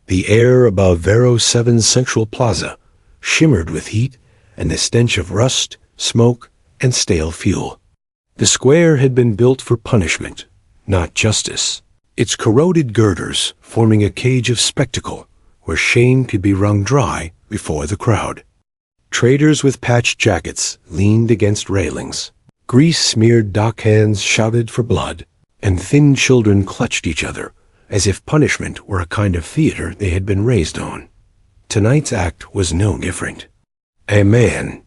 The air above Vero 7's central plaza shimmered with heat and the stench of rust, smoke, and stale fuel. The square had been built for punishment, not justice, its corroded girders forming a cage of spectacle where shame could be wrung dry before the crowd. Traders with patched jackets leaned against railings. Grease-smeared dockhands shouted for blood, and thin children clutched each other as if punishment were a kind of theater they had been raised on. Tonight's act was no different. A man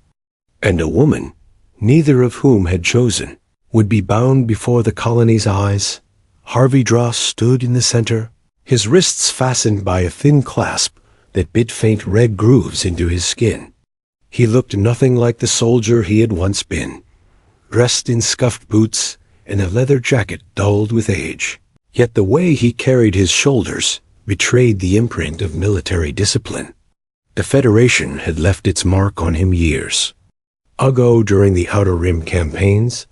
and a woman, neither of whom had chosen, would be bound before the colony's eyes. Harvey Dross stood in the center, his wrists fastened by a thin clasp that bit faint red grooves into his skin. He looked nothing like the soldier he had once been, dressed in scuffed boots and a leather jacket dulled with age. Yet the way he carried his shoulders betrayed the imprint of military discipline. The Federation had left its mark on him years ago during the Outer Rim campaigns,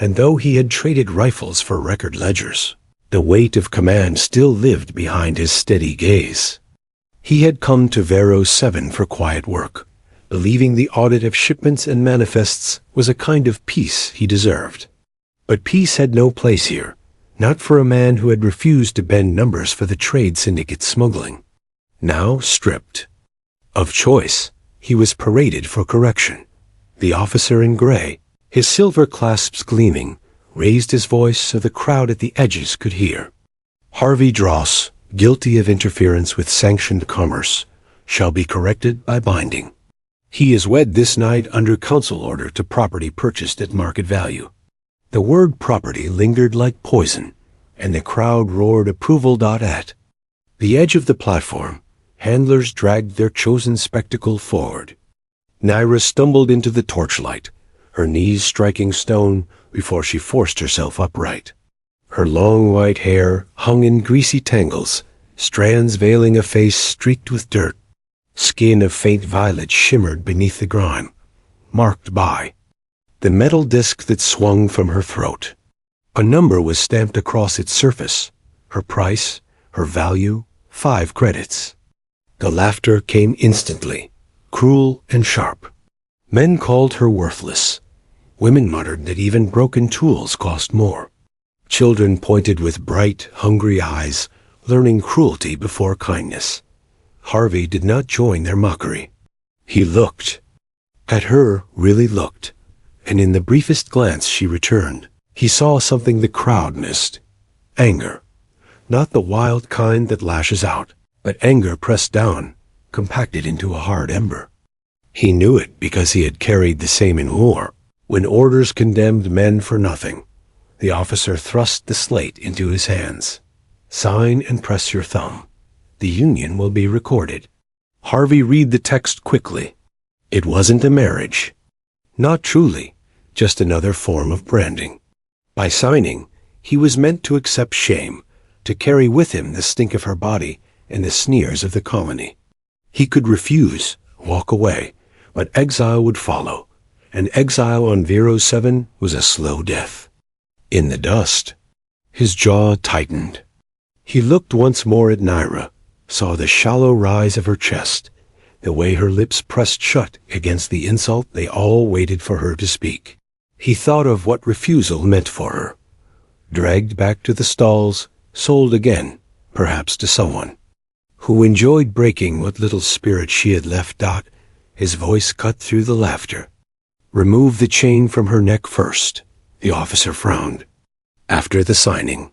and though he had traded rifles for record ledgers, the weight of command still lived behind his steady gaze. He had come to Vero 7 for quiet work, believing the audit of shipments and manifests was a kind of peace he deserved. But peace had no place here, not for a man who had refused to bend numbers for the trade syndicate smuggling. Now stripped of choice, he was paraded for correction. The officer in gray, his silver clasps gleaming, raised his voice so the crowd at the edges could hear. Harvey Dross, guilty of interference with sanctioned commerce, shall be corrected by binding. He is wed this night under council order to property purchased at market value. The word property lingered like poison, and the crowd roared approval. At the edge of the platform, handlers dragged their chosen spectacle forward. Naira stumbled into the torchlight, her knees striking stone before she forced herself upright. Her long white hair hung in greasy tangles, strands veiling a face streaked with dirt. Skin of faint violet shimmered beneath the grime, marked by the metal disc that swung from her throat. A number was stamped across its surface, her price, her value, 5 credits. The laughter came instantly, cruel and sharp. Men called her worthless. Women muttered that even broken tools cost more. Children pointed with bright, hungry eyes, learning cruelty before kindness. Harvey did not join their mockery. He looked at her, really looked, and in the briefest glance she returned, he saw something the crowd missed. Anger. Not the wild kind that lashes out, but anger pressed down, compacted into a hard ember. He knew it because he had carried the same in war. When orders condemned men for nothing, the officer thrust the slate into his hands. Sign and press your thumb. The union will be recorded. Harvey read the text quickly. It wasn't a marriage. Not truly, just another form of branding. By signing, he was meant to accept shame, to carry with him the stink of her body and the sneers of the colony. He could refuse, walk away, but exile would follow, and exile on Vero 7 was a slow death. In the dust, his jaw tightened. He looked once more at Naira, saw the shallow rise of her chest, the way her lips pressed shut against the insult they all waited for her to speak. He thought of what refusal meant for her. Dragged back to the stalls, sold again, perhaps to someone who enjoyed breaking what little spirit she had left. His voice cut through the laughter. Remove the chain from her neck first, the officer frowned. After the signing.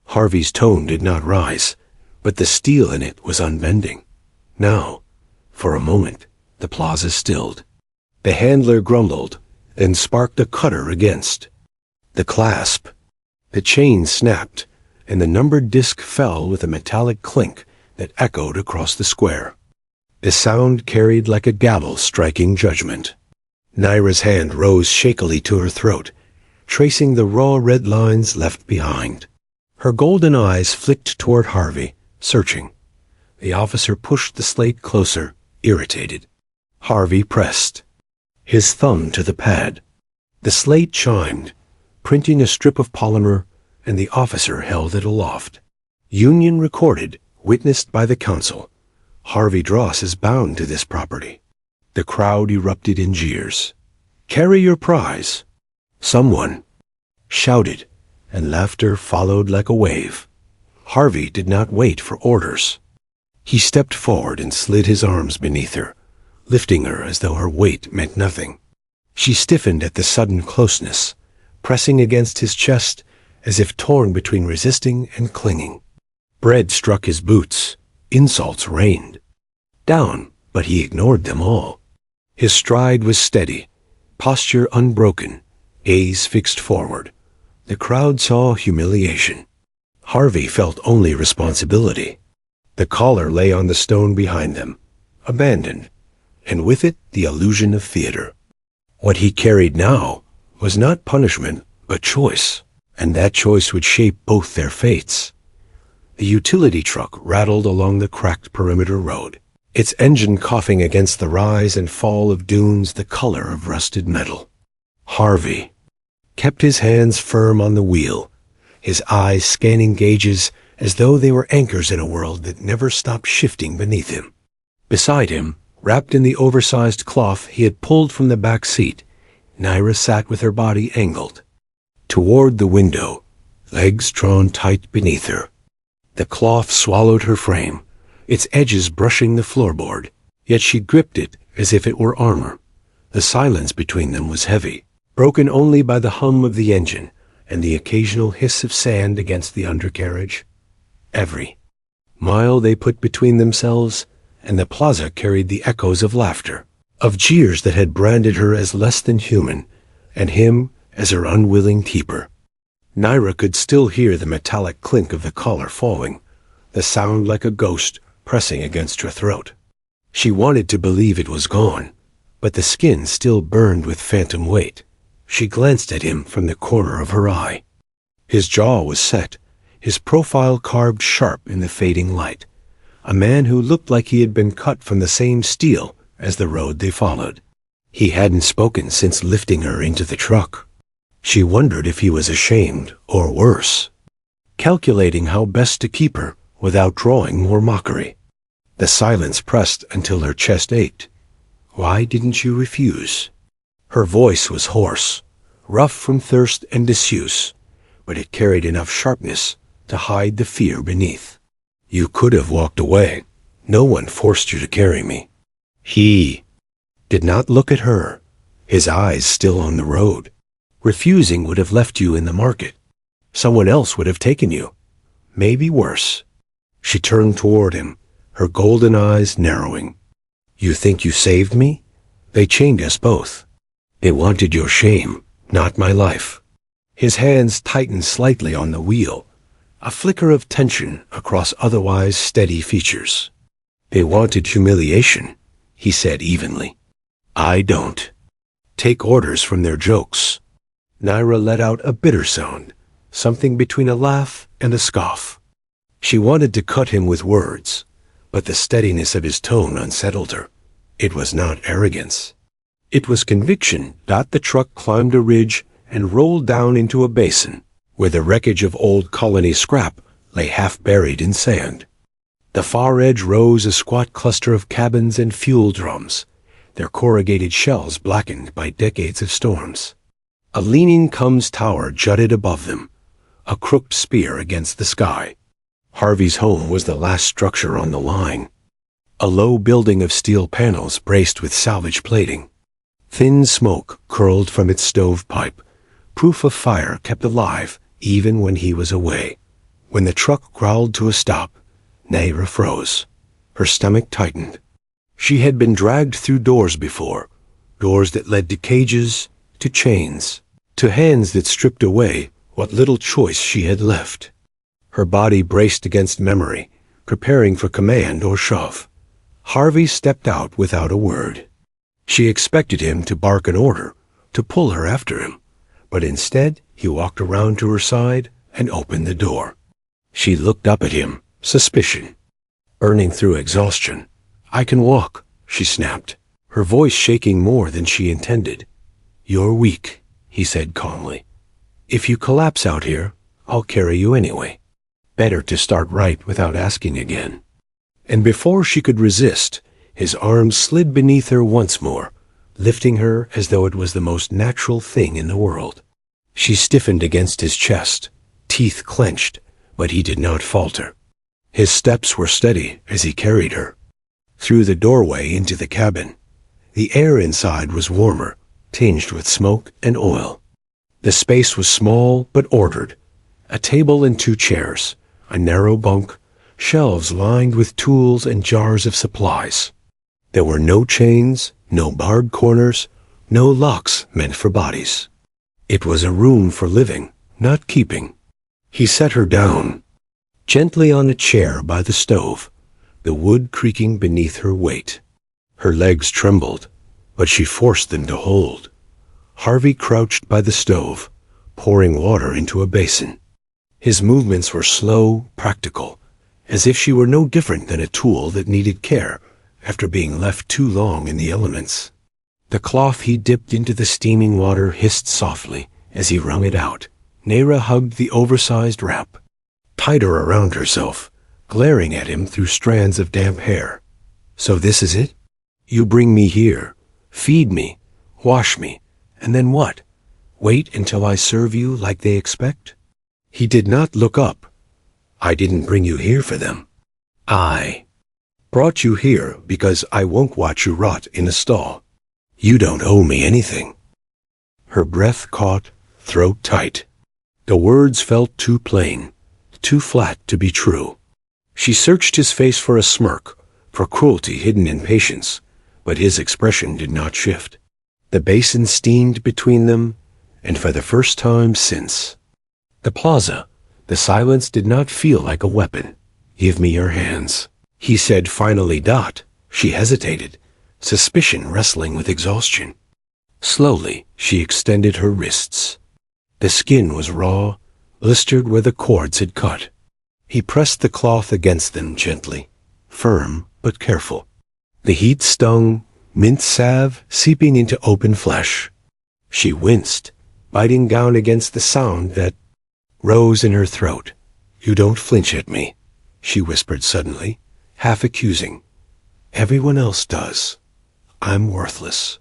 Harvey's tone did not rise, but the steel in it was unbending. Now, for a moment, the plaza stilled. The handler grumbled, then sparked a cutter against the clasp. The chain snapped, and the numbered disc fell with a metallic clink that echoed across the square. The sound carried like a gavel striking judgment. Naira's hand rose shakily to her throat, tracing the raw red lines left behind. Her golden eyes flicked toward Harvey, searching. The officer pushed the slate closer, irritated. Harvey pressed his thumb to the pad. The slate chimed, printing a strip of polymer, and the officer held it aloft. Union recorded, Witnessed by the council, Harvey Dross is bound to this property. The crowd erupted in jeers. "Carry your prize," someone shouted, and laughter followed like a wave. Harvey did not wait for orders. He stepped forward and slid his arms beneath her, lifting her as though her weight meant nothing. She stiffened at the sudden closeness, pressing against his chest as if torn between resisting and clinging. Bread struck his boots. Insults rained down, but he ignored them all. His stride was steady, posture unbroken, gaze fixed forward. The crowd saw humiliation. Harvey felt only responsibility. The collar lay on the stone behind them, abandoned, and with it the illusion of theater. What he carried now was not punishment, but choice, and that choice would shape both their fates. The utility truck rattled along the cracked perimeter road, its engine coughing against the rise and fall of dunes the color of rusted metal. Harvey kept his hands firm on the wheel, his eyes scanning gauges as though they were anchors in a world that never stopped shifting beneath him. Beside him, wrapped in the oversized cloth he had pulled from the back seat, Naira sat with her body angled toward the window, legs drawn tight beneath her. The cloth swallowed her frame, its edges brushing the floorboard, yet she gripped it as if it were armor. The silence between them was heavy, broken only by the hum of the engine and the occasional hiss of sand against the undercarriage. Every mile they put between themselves, and the plaza carried the echoes of laughter, of jeers that had branded her as less than human, and him as her unwilling keeper. Naira could still hear the metallic clink of the collar falling, the sound like a ghost pressing against her throat. She wanted to believe it was gone, but the skin still burned with phantom weight. She glanced at him from the corner of her eye. His jaw was set, his profile carved sharp in the fading light, a man who looked like he had been cut from the same steel as the road they followed. He hadn't spoken since lifting her into the truck. She wondered if he was ashamed, or worse, calculating how best to keep her without drawing more mockery. The silence pressed until her chest ached. "Why didn't you refuse?" Her voice was hoarse, rough from thirst and disuse, but it carried enough sharpness to hide the fear beneath. "You could have walked away. No one forced you to carry me." He did not look at her, his eyes still on the road. "Refusing would have left you in the market. Someone else would have taken you. Maybe worse." She turned toward him, her golden eyes narrowing. "You think you saved me? They chained us both. They wanted your shame, not my life." His hands tightened slightly on the wheel, a flicker of tension across otherwise steady features. "They wanted humiliation," he said evenly. "I don't take orders from their jokes." Naira let out a bitter sound, something between a laugh and a scoff. She wanted to cut him with words, but the steadiness of his tone unsettled her. It was not arrogance. It was conviction. The truck climbed a ridge and rolled down into a basin, where the wreckage of old colony scrap lay half buried in sand. The far edge rose a squat cluster of cabins and fuel drums, their corrugated shells blackened by decades of storms. A leaning Cums tower jutted above them, a crooked spear against the sky. Harvey's home was the last structure on the line, a low building of steel panels braced with salvage plating. Thin smoke curled from its stovepipe, proof of fire kept alive even when he was away. When the truck growled to a stop, Naira froze. Her stomach tightened. She had been dragged through doors before, doors that led to cages, to chains, to hands that stripped away what little choice she had left. Her body braced against memory, preparing for command or shove. Harvey stepped out without a word. She expected him to bark an order, to pull her after him, but instead he walked around to her side and opened the door. She looked up at him, suspicion burning through exhaustion. "I can walk," she snapped, her voice shaking more than she intended. "You're weak," he said calmly. "If you collapse out here, I'll carry you anyway." Better to start right without asking again. And before she could resist, his arms slid beneath her once more, lifting her as though it was the most natural thing in the world. She stiffened against his chest, teeth clenched, but he did not falter. His steps were steady as he carried her. Through the doorway into the cabin, the air inside was warmer, tinged with smoke and oil. The space was small but ordered. A table and 2 chairs, a narrow bunk, shelves lined with tools and jars of supplies. There were no chains, no barred corners, no locks meant for bodies. It was a room for living, not keeping. He set her down, gently on a chair by the stove, the wood creaking beneath her weight. Her legs trembled, but she forced them to hold. Harvey crouched by the stove, pouring water into a basin. His movements were slow, practical, as if she were no different than a tool that needed care after being left too long in the elements. The cloth he dipped into the steaming water hissed softly as he wrung it out. Naira hugged the oversized wrap, tighter around herself, glaring at him through strands of damp hair. So this is it? You bring me here, feed me, wash me, and then what? Wait until I serve you like they expect? He did not look up. I didn't bring you here for them. I brought you here because I won't watch you rot in a stall. You don't owe me anything. Her breath caught, throat tight. The words felt too plain, too flat to be true. She searched his face for a smirk, for cruelty hidden in patience, but his expression did not shift. The basin steamed between them, and for the first time since. The plaza, the silence did not feel like a weapon. Give me your hands, he said finally. She hesitated, suspicion wrestling with exhaustion. Slowly, she extended her wrists. The skin was raw, blistered where the cords had cut. He pressed the cloth against them gently, firm but careful. The heat stung, mint salve seeping into open flesh. She winced, biting down against the sound that rose in her throat. You don't flinch at me, she whispered suddenly, half accusing. Everyone else does. I'm worthless.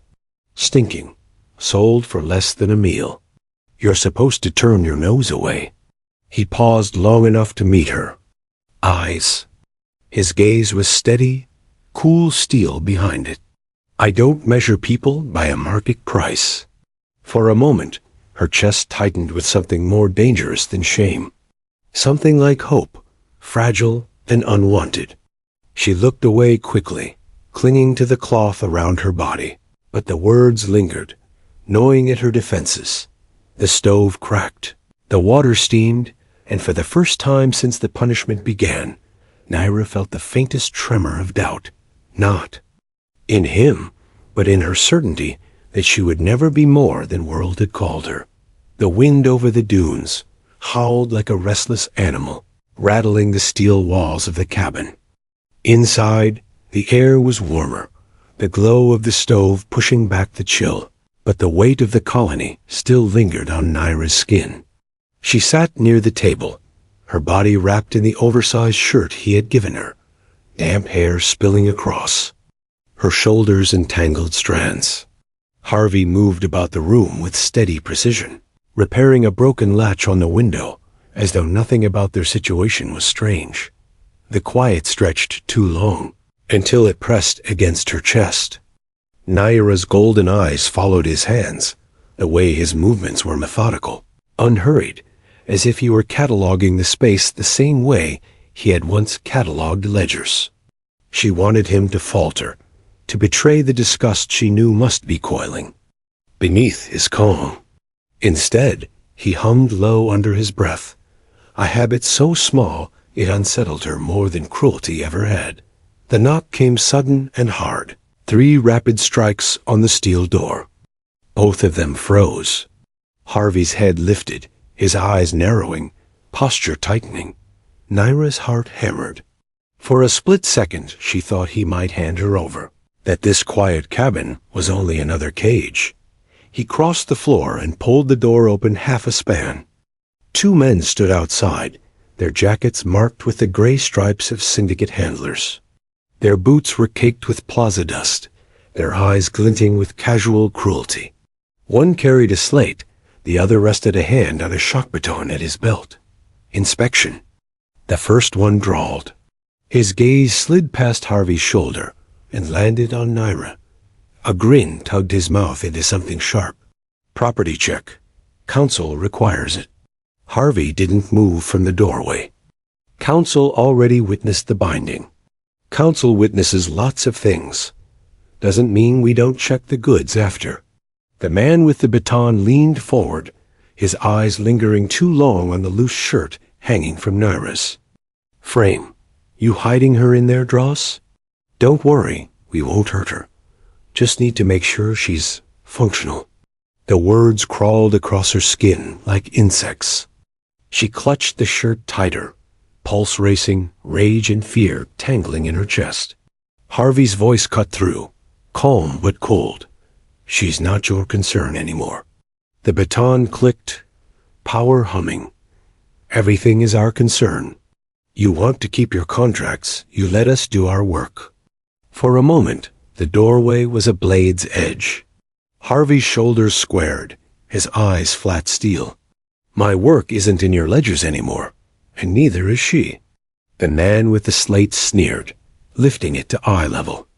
Stinking, sold for less than a meal. You're supposed to turn your nose away. He paused long enough to meet her eyes. His gaze was steady, cool steel behind it. I don't measure people by a market price. For a moment, her chest tightened with something more dangerous than shame. Something like hope, fragile and unwanted. She looked away quickly, clinging to the cloth around her body. But the words lingered, gnawing at her defenses. The stove cracked. The water steamed, and for the first time since the punishment began, Naira felt the faintest tremor of doubt. Not in him, but in her certainty that she would never be more than world had called her. The wind over the dunes howled like a restless animal, rattling the steel walls of the cabin. Inside, the air was warmer, the glow of the stove pushing back the chill, but the weight of the colony still lingered on Naira's skin. She sat near the table, her body wrapped in the oversized shirt he had given her, damp hair spilling across, her shoulders in tangled strands. Harvey moved about the room with steady precision, repairing a broken latch on the window, as though nothing about their situation was strange. The quiet stretched too long, until it pressed against her chest. Naira's golden eyes followed his hands, the way his movements were methodical, unhurried, as if he were cataloging the space the same way he had once cataloged ledgers. She wanted him to falter, to betray the disgust she knew must be coiling beneath his calm. Instead, he hummed low under his breath, a habit so small it unsettled her more than cruelty ever had. The knock came sudden and hard, 3 rapid strikes on the steel door. Both of them froze. Harvey's head lifted, his eyes narrowing, posture tightening. Naira's heart hammered. For a split second she thought he might hand her over, that this quiet cabin was only another cage. He crossed the floor and pulled the door open half a span. 2 men stood outside, their jackets marked with the gray stripes of syndicate handlers. Their boots were caked with plaza dust, their eyes glinting with casual cruelty. One carried a slate, the other rested a hand on a shock baton at his belt. Inspection. The first one drawled. His gaze slid past Harvey's shoulder and landed on Naira. A grin tugged his mouth into something sharp. Property check. Council requires it. Harvey didn't move from the doorway. Council already witnessed the binding. Council witnesses lots of things. Doesn't mean we don't check the goods after. The man with the baton leaned forward, his eyes lingering too long on the loose shirt hanging from Naira's frame. You hiding her in there, Dross? Don't worry, we won't hurt her. Just need to make sure she's functional. The words crawled across her skin like insects. She clutched the shirt tighter, pulse racing, rage and fear tangling in her chest. Harvey's voice cut through, calm but cold. She's not your concern anymore. The baton clicked, power humming. Everything is our concern. You want to keep your contracts, you let us do our work. For a moment, the doorway was a blade's edge. Harvey's shoulders squared, his eyes flat steel. My work isn't in your ledgers anymore, and neither is she. The man with the slate sneered, lifting it to eye level.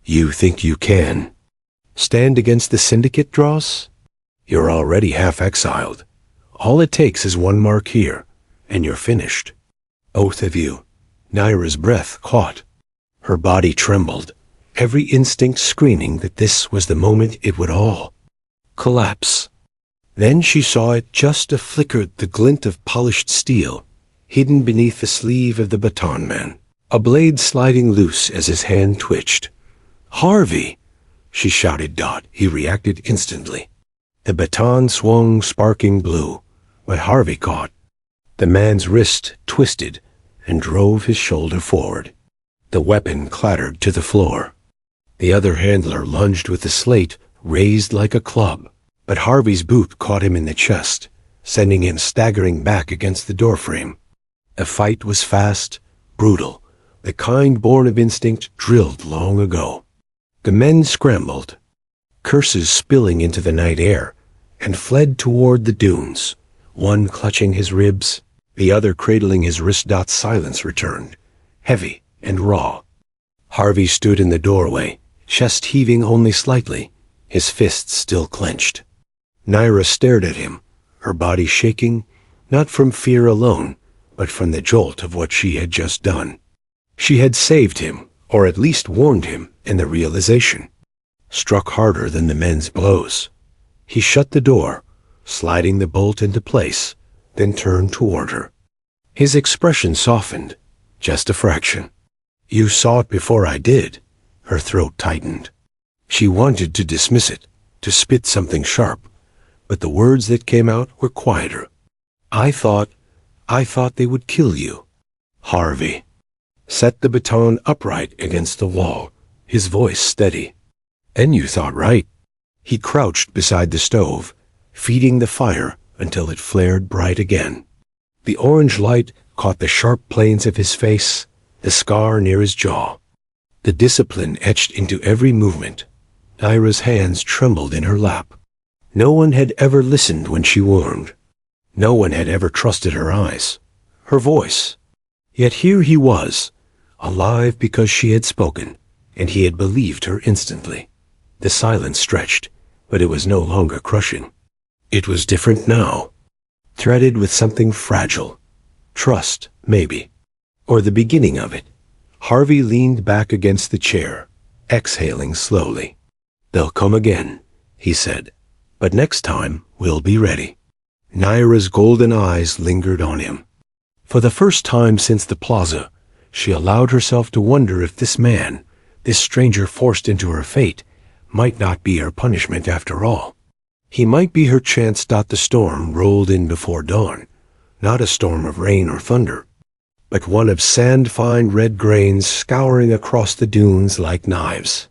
You think you can stand against the syndicate, Dross? You're already half exiled. All it takes is one mark here, and you're finished. Both of you. Naira's breath caught. Her body trembled, every instinct screaming that this was the moment it would all collapse. Then she saw it just a flicker, the glint of polished steel, hidden beneath the sleeve of the baton man, a blade sliding loose as his hand twitched. Harvey! She shouted. He reacted instantly. The baton swung sparking blue, but Harvey caught. The man's wrist twisted and drove his shoulder forward. The weapon clattered to the floor. The other handler lunged with the slate raised like a club, but Harvey's boot caught him in the chest, sending him staggering back against the doorframe. The fight was fast, brutal, the kind born of instinct drilled long ago. The men scrambled, curses spilling into the night air, and fled toward the dunes, one clutching his ribs, the other cradling his wrist. Silence returned, heavy and raw. Harvey stood in the doorway, chest heaving only slightly, his fists still clenched. Naira stared at him, her body shaking, not from fear alone, but from the jolt of what she had just done. She had saved him, or at least warned him, in the realization. Struck harder than the men's blows. He shut the door, sliding the bolt into place, then turned toward her. His expression softened, just a fraction. You saw it before I did. Her throat tightened. She wanted to dismiss it, to spit something sharp, but the words that came out were quieter. I thought they would kill you. Harvey set the baton upright against the wall, his voice steady. And you thought right. He crouched beside the stove, feeding the fire until it flared bright again. The orange light caught the sharp planes of his face, the scar near his jaw. The discipline etched into every movement. Naira's hands trembled in her lap. No one had ever listened when she warned. No one had ever trusted her eyes, her voice. Yet here he was, alive because she had spoken, and he had believed her instantly. The silence stretched, but it was no longer crushing. It was different now, threaded with something fragile. Trust, maybe, or the beginning of it. Harvey leaned back against the chair, exhaling slowly. They'll come again, he said, but next time we'll be ready. Naira's golden eyes lingered on him. For the first time since the plaza, she allowed herself to wonder if this man, this stranger forced into her fate, might not be her punishment after all. He might be her chance. The storm rolled in before dawn, not a storm of rain or thunder, but one of sand-fine red grains scouring across the dunes like knives.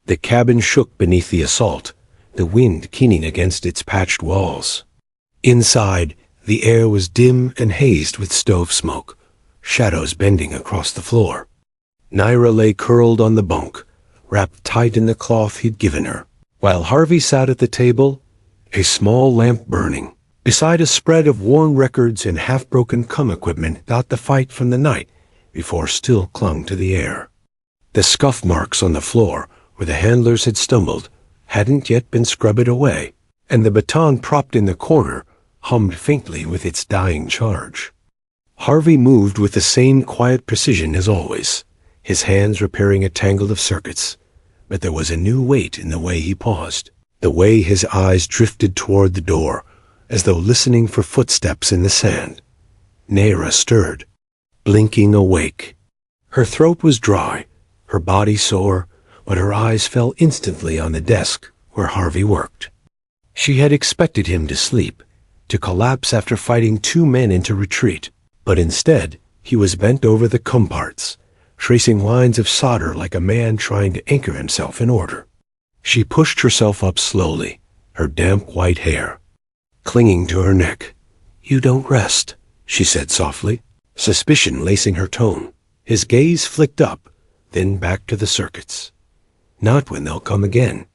The cabin shook beneath the assault, the wind keening against its patched walls. Inside, The air was dim and hazed with stove smoke, shadows bending across the floor. Naira lay curled on the bunk, wrapped tight in the cloth he'd given her, while Harvey sat at the table, a small lamp burning. Beside a spread of worn records and half-broken equipment dot the fight from the night before still clung to the air. The scuff marks on the floor where the handlers had stumbled hadn't yet been scrubbed away, and the baton propped in the corner hummed faintly with its dying charge. Harvey moved with the same quiet precision as always, his hands repairing a tangle of circuits, but there was a new weight in the way he paused, the way his eyes drifted toward the door, as though listening for footsteps in the sand. Naira stirred, blinking awake. Her throat was dry, her body sore, but her eyes fell instantly on the desk where Harvey worked. She had expected him to sleep, to collapse after fighting two men into retreat, but instead he was bent over the comparts, tracing lines of solder like a man trying to anchor himself in order. She pushed herself up slowly, her damp white hair clinging to her neck. "You don't rest," she said softly, suspicion lacing her tone. His gaze flicked up, then back to the circuits. "Not when they'll come again.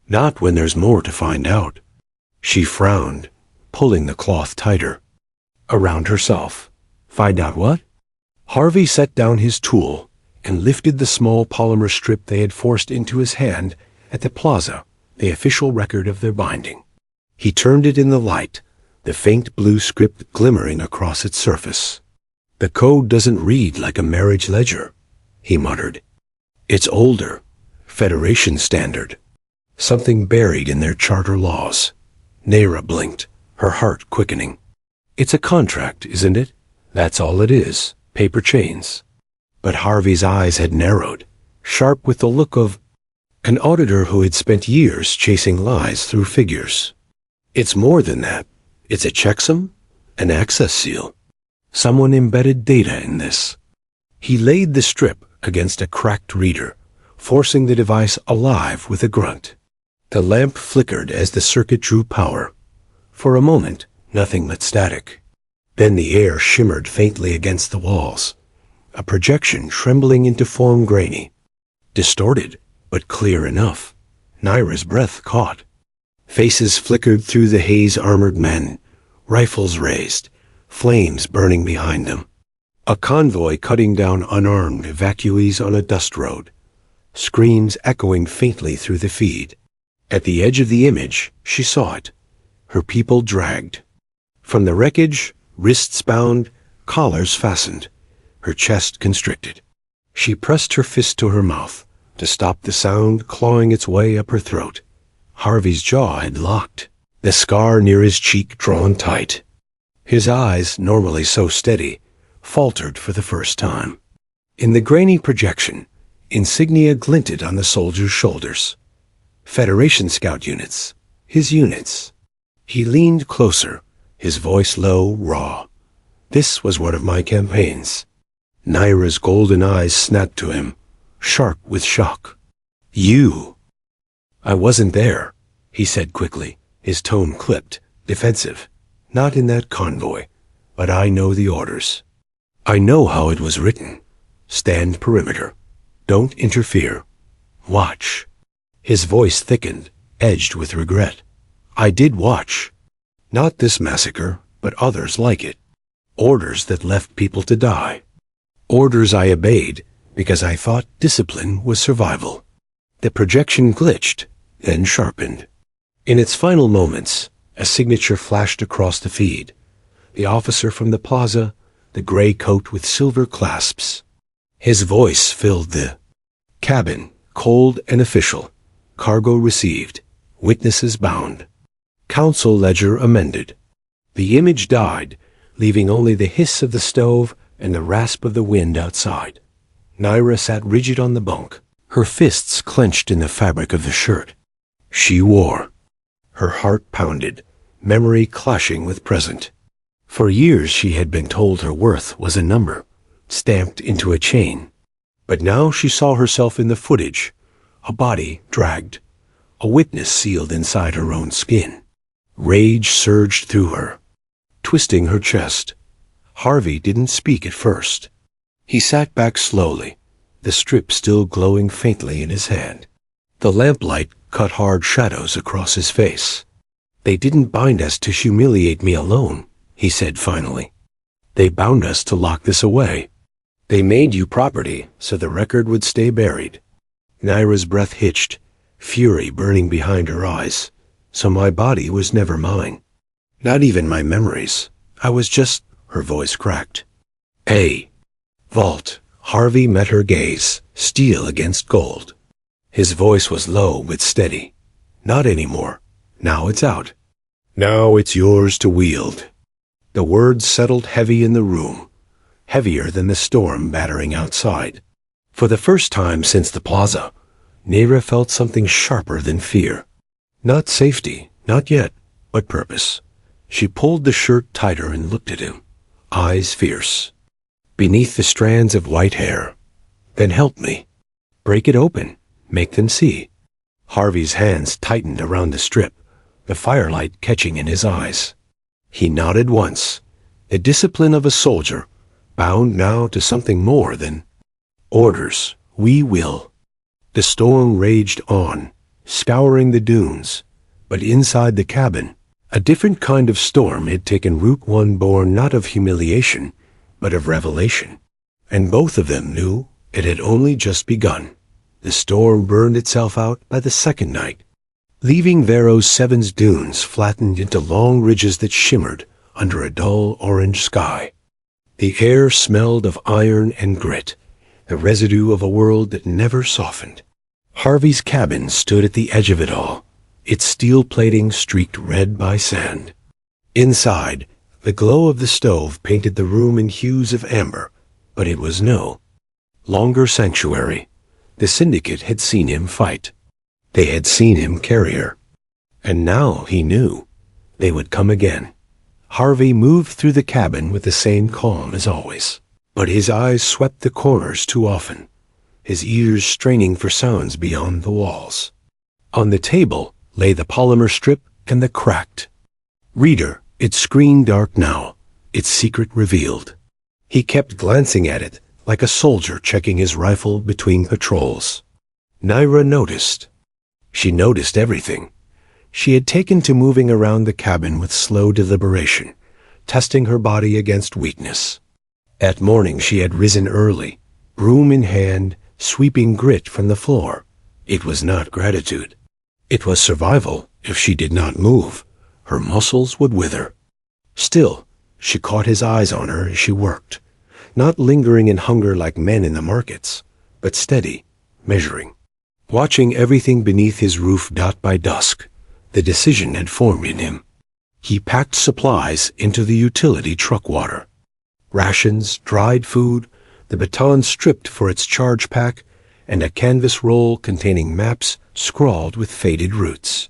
Not when there's more to find out." She frowned, pulling the cloth tighter around herself. "Find out what?" Harvey set down his tool and lifted the small polymer strip they had forced into his hand at the plaza, the official record of their binding. He turned it in the light, the faint blue script glimmering across its surface. "The code doesn't read like a marriage ledger," he muttered. "It's older, Federation standard, something buried in their charter laws." Naira blinked, her heart quickening. "It's a contract, isn't it? That's all it is, paper chains." But Harvey's eyes had narrowed, sharp with the look of an auditor who had spent years chasing lies through figures. "It's more than that. It's a checksum, an access seal. Someone embedded data in this." He laid the strip against a cracked reader, forcing the device alive with a grunt. The lamp flickered as the circuit drew power. For a moment, nothing but static. Then the air shimmered faintly against the walls, a projection trembling into form grainy. Distorted, but clear enough. Naira's breath caught. Faces flickered through the haze, armored men, rifles raised, flames burning behind them. A convoy cutting down unarmed evacuees on a dust road, screams echoing faintly through the feed. At the edge of the image, she saw it, her people dragged. From the wreckage, wrists bound, collars fastened, her chest constricted. She pressed her fist to her mouth to stop the sound clawing its way up her throat. Harvey's jaw had locked, the scar near his cheek drawn tight. His eyes, normally so steady, faltered for the first time. In the grainy projection, insignia glinted on the soldiers' shoulders. Federation scout units, his units. He leaned closer, his voice low, raw. "This was one of my campaigns." Naira's golden eyes snapped to him, sharp with shock. "You!" "I wasn't there," he said quickly, his tone clipped, defensive. "Not in that convoy, but I know the orders. I know how it was written. Stand perimeter. Don't interfere. Watch." His voice thickened, edged with regret. "I did watch. Not this massacre, but others like it. Orders that left people to die. Orders I obeyed because I thought discipline was survival." The projection glitched, then sharpened. In its final moments, a signature flashed across the feed. The officer from the plaza, the gray coat with silver clasps. His voice filled the cabin, cold and official. Cargo received. Witnesses bound. Council ledger amended. The image died, leaving only the hiss of the stove and the rasp of the wind outside. Naira sat rigid on the bunk, her fists clenched in the fabric of the shirt she wore. Her heart pounded, memory clashing with present. For years she had been told her worth was a number, stamped into a chain. But now she saw herself in the footage, a body dragged, a witness sealed inside her own skin. Rage surged through her. twisting her chest. Harvey didn't speak at first. He sat back slowly, the strip still glowing faintly in his hand. The lamplight cut hard shadows across his face. "They didn't bind us to humiliate me alone," he said finally. "They bound us to lock this away. They made you property so the record would stay buried." Naira's breath hitched, fury burning behind her eyes. "So my body was never mine. Not even my memories. I was just—" Her voice cracked. "Hey, Vault." Harvey met her gaze, steel against gold. His voice was low but steady. "Not anymore. Now it's out. Now it's yours to wield." The words settled heavy in the room, heavier than the storm battering outside. For the first time since the plaza, Naira felt something sharper than fear. Not safety, not yet, but purpose. She pulled the shirt tighter and looked at him, eyes fierce. "Beneath the strands of white hair. Then help me. Break it open. Make them see." Harvey's hands tightened around the strip, the firelight catching in his eyes. He nodded once, the discipline of a soldier, bound now to something more than orders. "We will." The storm raged on, scouring the dunes, but inside the cabin, a different kind of storm had taken root, one born not of humiliation, but of revelation. And both of them knew it had only just begun. The storm burned itself out by the second night, leaving Vero 7's dunes flattened into long ridges that shimmered under a dull orange sky. The air smelled of iron and grit, the residue of a world that never softened. Harvey's cabin stood at the edge of it all, its steel plating streaked red by sand. Inside, the glow of the stove painted the room in hues of amber, but it was no longer sanctuary. The syndicate had seen him fight. They had seen him carry her. And now he knew they would come again. Harvey moved through the cabin with the same calm as always, but his eyes swept the corners too often, his ears straining for sounds beyond the walls. On the table lay the polymer strip and the cracked reader, its screen dark now, its secret revealed. He kept glancing at it, like a soldier checking his rifle between patrols. Naira noticed. She noticed everything. She had taken to moving around the cabin with slow deliberation, testing her body against weakness. At morning she had risen early, broom in hand, sweeping grit from the floor. It was not gratitude. It was survival. If she did not move, her muscles would wither. Still, she caught his eyes on her as she worked, not lingering in hunger like men in the markets, but steady, measuring, watching everything beneath his roof dot by dusk. The decision had formed in him. He packed supplies into the utility truck water. Rations, dried food, the baton stripped for its charge pack, and a canvas roll containing maps scrawled with faded roots.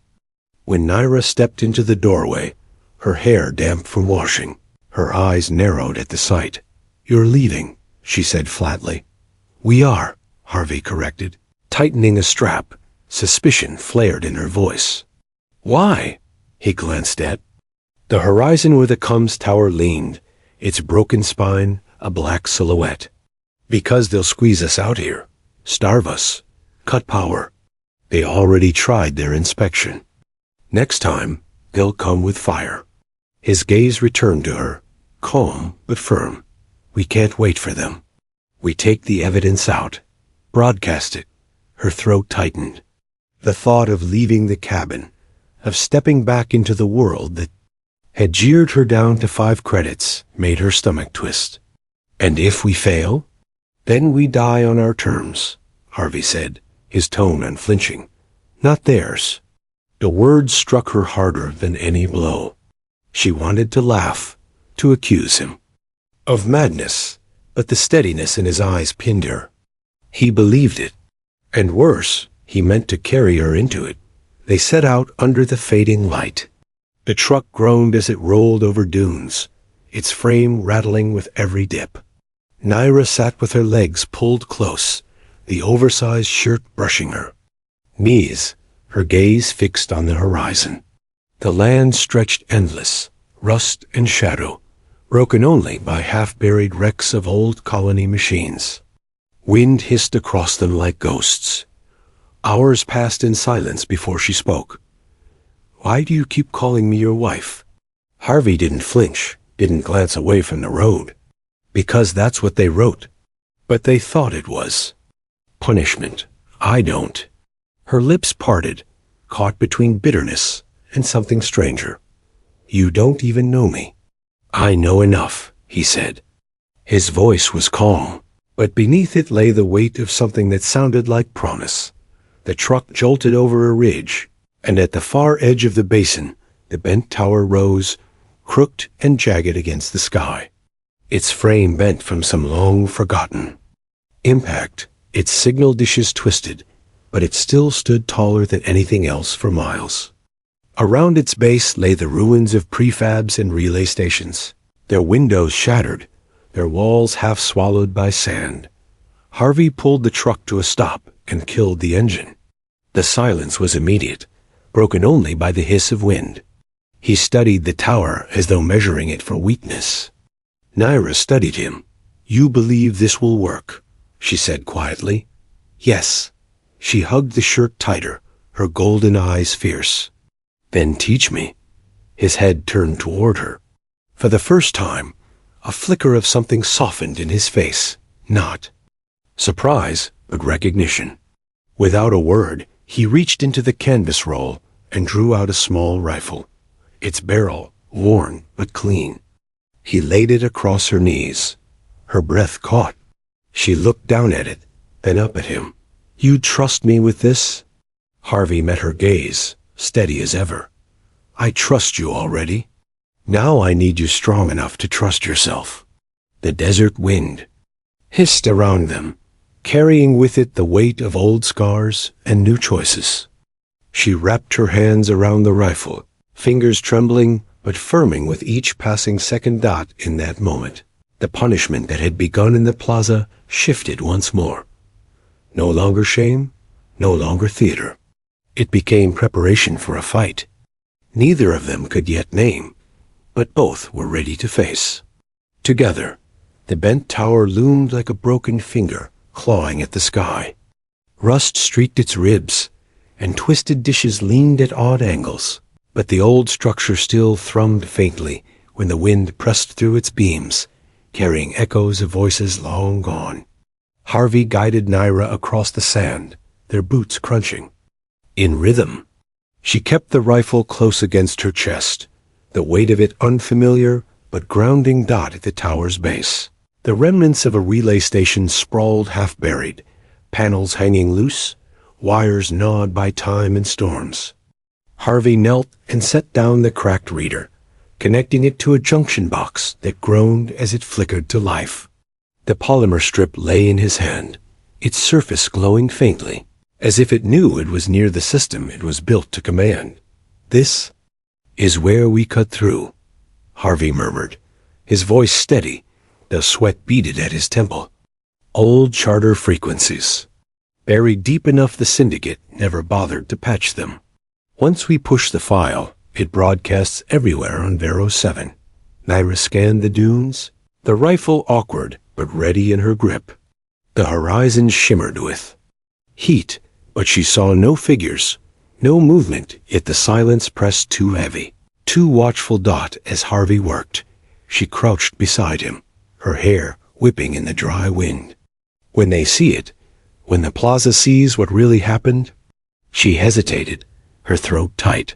When Naira stepped into the doorway, her hair damp from washing, her eyes narrowed at the sight. "You're leaving," she said flatly. "We are," Harvey corrected, tightening a strap. Suspicion flared in her voice. "Why?" He glanced at the horizon where the Combs Tower leaned, its broken spine a black silhouette. "Because they'll squeeze us out here, starve us, cut power. They already tried their inspection. Next time, they'll come with fire." His gaze returned to her, calm but firm. "We can't wait for them. We take the evidence out, broadcast it." Her throat tightened. The thought of leaving the cabin, of stepping back into the world that had jeered her down to 5 credits, made her stomach twist. "And if we fail? Then we die on our terms," Harvey said, his tone unflinching. "Not theirs." The words struck her harder than any blow. She wanted to laugh, to accuse him of madness, but the steadiness in his eyes pinned her. He believed it. And worse, he meant to carry her into it. They set out under the fading light. The truck groaned as it rolled over dunes, its frame rattling with every dip. Naira sat with her legs pulled close, the oversized shirt brushing her knees, her gaze fixed on the horizon. The land stretched endless, rust and shadow, broken only by half-buried wrecks of old colony machines. Wind hissed across them like ghosts. Hours passed in silence before she spoke. "Why do you keep calling me your wife?" Harvey didn't flinch, didn't glance away from the road. "Because that's what they wrote. But they thought it was punishment. I don't." Her lips parted, caught between bitterness and something stranger. "You don't even know me." "I know enough," he said. His voice was calm, but beneath it lay the weight of something that sounded like promise. The truck jolted over a ridge, and at the far edge of the basin, the bent tower rose, crooked and jagged against the sky. Its frame bent from some long-forgotten impact, its signal dishes twisted, but it still stood taller than anything else for miles. Around its base lay the ruins of prefabs and relay stations, their windows shattered, their walls half swallowed by sand. Harvey pulled the truck to a stop and killed the engine. The silence was immediate, broken only by the hiss of wind. He studied the tower as though measuring it for weakness. Naira studied him. "You believe this will work," she said quietly. "Yes." She hugged the shirt tighter, her golden eyes fierce. "Then teach me." His head turned toward her. For the first time, a flicker of something softened in his face, not surprise, but recognition. Without a word, he reached into the canvas roll and drew out a small rifle, its barrel worn but clean. He laid it across her knees. Her breath caught. She looked down at it, then up at him. "You trust me with this?" Harvey met her gaze, steady as ever. "I trust you already. Now I need you strong enough to trust yourself." The desert wind hissed around them, carrying with it the weight of old scars and new choices. She wrapped her hands around the rifle, fingers trembling but firming with each passing second dot in that moment. The punishment that had begun in the plaza shifted once more. No longer shame, no longer theater. It became preparation for a fight. Neither of them could yet name, but both were ready to face. Together, the bent tower loomed like a broken finger clawing at the sky. Rust streaked its ribs, and twisted dishes leaned at odd angles, but the old structure still thrummed faintly when the wind pressed through its beams, carrying echoes of voices long gone. Harvey guided Naira across the sand, their boots crunching. In rhythm, she kept the rifle close against her chest, the weight of it unfamiliar but grounding dot at the tower's base. The remnants of a relay station sprawled half-buried, panels hanging loose, wires gnawed by time and storms. Harvey knelt and set down the cracked reader, connecting it to a junction box that groaned as it flickered to life. The polymer strip lay in his hand, its surface glowing faintly, as if it knew it was near the system it was built to command. "This is where we cut through," Harvey murmured, his voice steady, the sweat beaded at his temple. "Old charter frequencies. Buried deep enough the syndicate never bothered to patch them. Once we push the file, it broadcasts everywhere on Vero 7. Naira scanned the dunes, the rifle awkward but ready in her grip. The horizon shimmered with heat, but she saw no figures, no movement, yet the silence pressed too heavy. Too watchful dot as Harvey worked. She crouched beside him, her hair whipping in the dry wind. When they see it, when the plaza sees what really happened, she hesitated, her throat tight.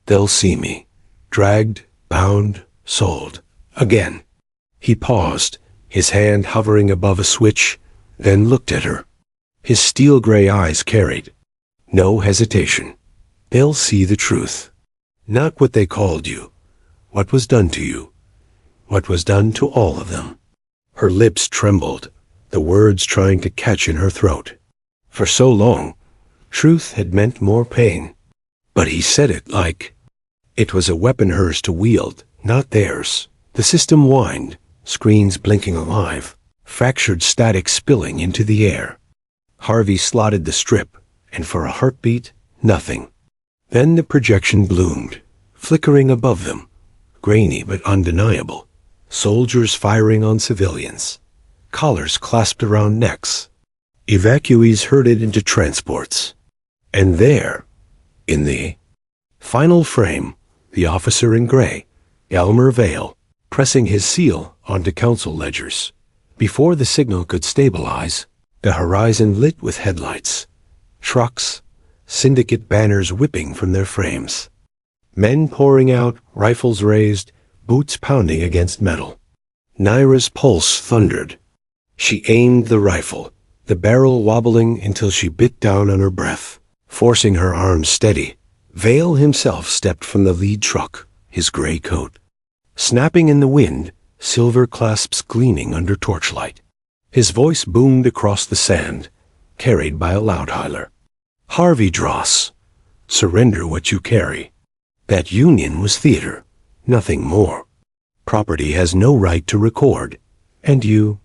"They'll see me. Dragged, bound, sold. Again." He paused, his hand hovering above a switch, then looked at her. His steel-gray eyes carried no hesitation. "They'll see the truth. Not what they called you. What was done to you. What was done to all of them." Her lips trembled, the words trying to catch in her throat. For so long, truth had meant more pain. But he said it like it was a weapon hers to wield, not theirs. The system whined, screens blinking alive, fractured static spilling into the air. Harvey slotted the strip, and for a heartbeat, nothing. Then the projection bloomed, flickering above them, grainy but undeniable. Soldiers firing on civilians. Collars clasped around necks. Evacuees herded into transports. And there, in the final frame, the officer in gray, Elmer Vale, pressing his seal onto council ledgers. Before the signal could stabilize, the horizon lit with headlights. Trucks, syndicate banners whipping from their frames. Men pouring out, rifles raised, boots pounding against metal. Naira's pulse thundered. She aimed the rifle, the barrel wobbling until she bit down on her breath. Forcing her arms steady, Vale himself stepped from the lead truck, his gray coat. Snapping in the wind, silver clasps gleaming under torchlight. His voice boomed across the sand, carried by a loudhailer. Harvey Dross, surrender what you carry. That union was theater, nothing more. Property has no right to record, and you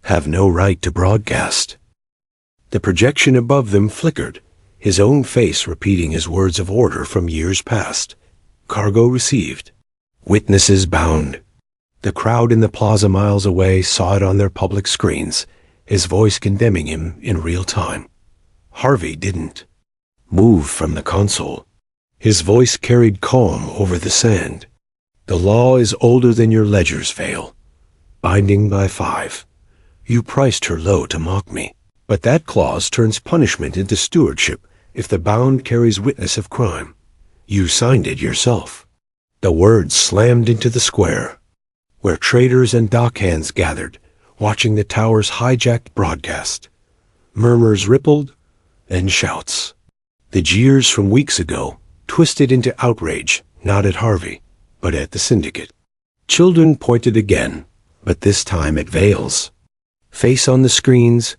have no right to broadcast. The projection above them flickered, his own face repeating his words of order from years past. Cargo received. Witnesses bound. The crowd in the plaza miles away saw it on their public screens, his voice condemning him in real time. Harvey didn't move from the console. His voice carried calm over the sand. The law is older than your ledgers, Vale. Binding by 5. You priced her low to mock me. But that clause turns punishment into stewardship if the bound carries witness of crime. You signed it yourself. The words slammed into the square, where traders and dockhands gathered, watching the tower's hijacked broadcast. Murmurs rippled, and shouts. The jeers from weeks ago twisted into outrage, not at Harvey, but at the syndicate. Children pointed again, but this time at Vale's face on the screens,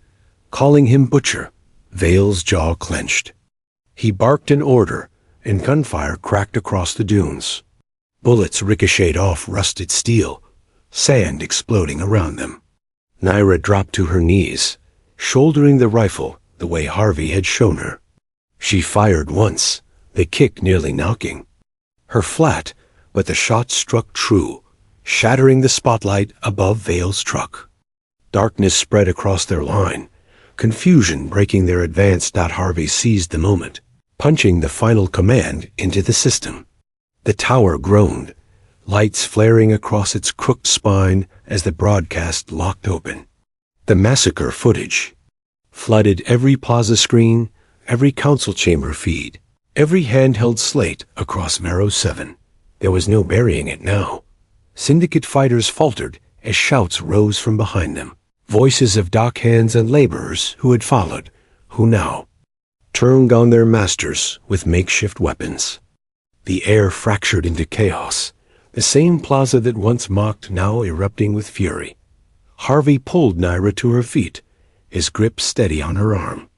calling him butcher. Vale's jaw clenched. He barked an order, and gunfire cracked across the dunes. Bullets ricocheted off rusted steel, sand exploding around them. Naira dropped to her knees, shouldering the rifle the way Harvey had shown her. She fired once, the kick nearly knocking her flat, but the shot struck true, shattering the spotlight above Vale's truck. Darkness spread across their line, confusion breaking their advance. Harvey seized the moment, punching the final command into the system. The tower groaned, lights flaring across its crooked spine as the broadcast locked open. The massacre footage flooded every plaza screen, every council chamber feed, every handheld slate across Marrow 7. There was no burying it now. Syndicate fighters faltered as shouts rose from behind them. Voices of dockhands and laborers who had followed, who now turned on their masters with makeshift weapons. The air fractured into chaos, the same plaza that once mocked now erupting with fury. Harvey pulled Naira to her feet, his grip steady on her arm.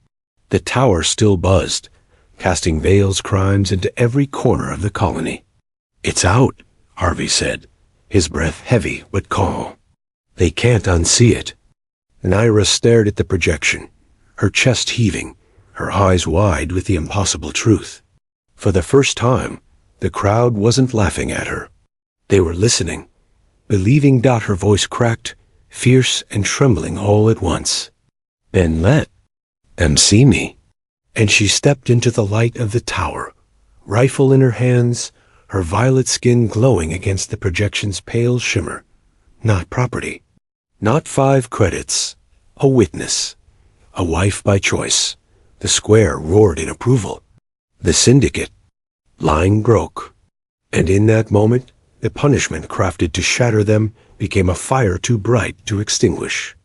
The tower still buzzed, casting Vale's crimes into every corner of the colony. It's out, Harvey said, his breath heavy but calm. They can't unsee it. Naira stared at the projection, her chest heaving, her eyes wide with the impossible truth. For the first time, the crowd wasn't laughing at her. They were listening, believing. Her voice cracked, fierce and trembling all at once. Then let them see me. And she stepped into the light of the tower, rifle in her hands, her violet skin glowing against the projection's pale shimmer. Not property. Not 5 credits. A witness. A wife by choice. The square roared in approval. The syndicate line broke. And in that moment, the punishment crafted to shatter them became a fire too bright to extinguish.